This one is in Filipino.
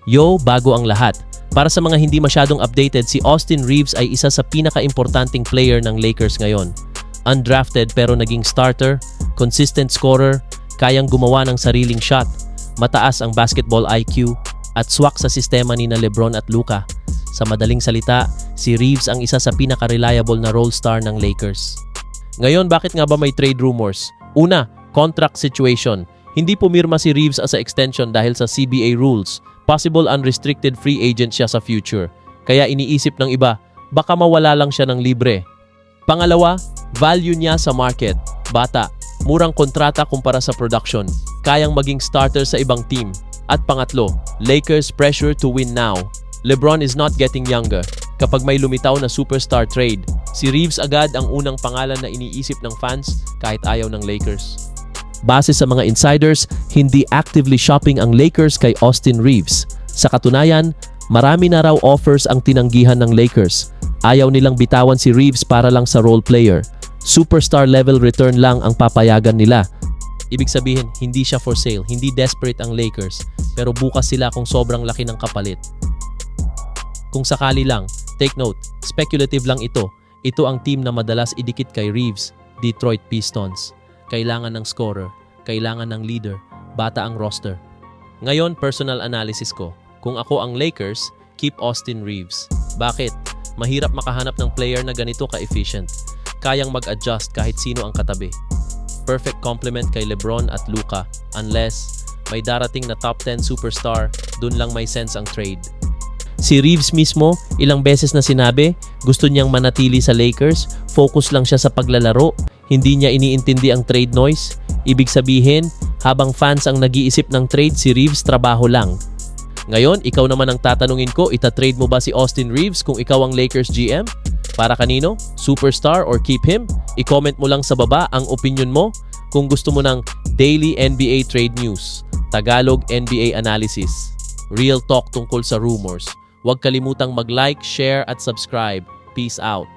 Yo, bago ang lahat. Para sa mga hindi masyadong updated, si Austin Reaves ay isa sa pinaka-importanting player ng Lakers ngayon. Undrafted pero naging starter, consistent scorer, kayang gumawa ng sariling shot, mataas ang basketball IQ, at swak sa sistema ni na LeBron at Luka. Sa madaling salita, si Reaves ang isa sa pinaka-reliable na role star ng Lakers. Ngayon, bakit nga ba may trade rumors? Una, contract situation. Hindi pumirma si Reaves as a extension dahil sa CBA rules. Possible unrestricted free agent siya sa future. Kaya iniisip ng iba, baka mawala lang siya ng libre. Pangalawa, value niya sa market. Bata, murang kontrata kumpara sa production. Kayang maging starter sa ibang team. At pangatlo, Lakers pressure to win now. LeBron is not getting younger. Kapag may lumitaw na superstar trade, si Reaves agad ang unang pangalan na iniisip ng fans kahit ayaw ng Lakers. Base sa mga insiders, hindi actively shopping ang Lakers kay Austin Reaves. Sa katunayan, marami na raw offers ang tinanggihan ng Lakers. Ayaw nilang bitawan si Reaves para lang sa role player. Superstar level return lang ang papayagan nila. Ibig sabihin, hindi siya for sale, hindi desperate ang Lakers, pero bukas sila kung sobrang laki ng kapalit. Kung sakali lang, take note, speculative lang ito. Ito ang team na madalas idikit kay Reaves, Detroit Pistons. Kailangan ng scorer, kailangan ng leader, bata ang roster. Ngayon, personal analysis ko. Kung ako ang Lakers, keep Austin Reaves. Bakit? Mahirap makahanap ng player na ganito ka-efficient. Kayang mag-adjust kahit sino ang katabi. Perfect complement kay LeBron at Luka. Unless may darating na top 10 superstar, dun lang may sense ang trade. Si Reaves mismo, ilang beses na sinabi, gusto niyang manatili sa Lakers, focus lang siya sa paglalaro, hindi niya iniintindi ang trade noise. Ibig sabihin, habang fans ang nag-iisip ng trade, si Reaves trabaho lang. Ngayon, ikaw naman ang tatanungin ko, ita-trade mo ba si Austin Reaves kung ikaw ang Lakers GM? Para kanino? Superstar or keep him? I-comment mo lang sa baba ang opinion mo. Kung gusto mo ng daily NBA trade news, Tagalog NBA analysis, real talk tungkol sa rumors, huwag kalimutang mag-like, share at subscribe. Peace out.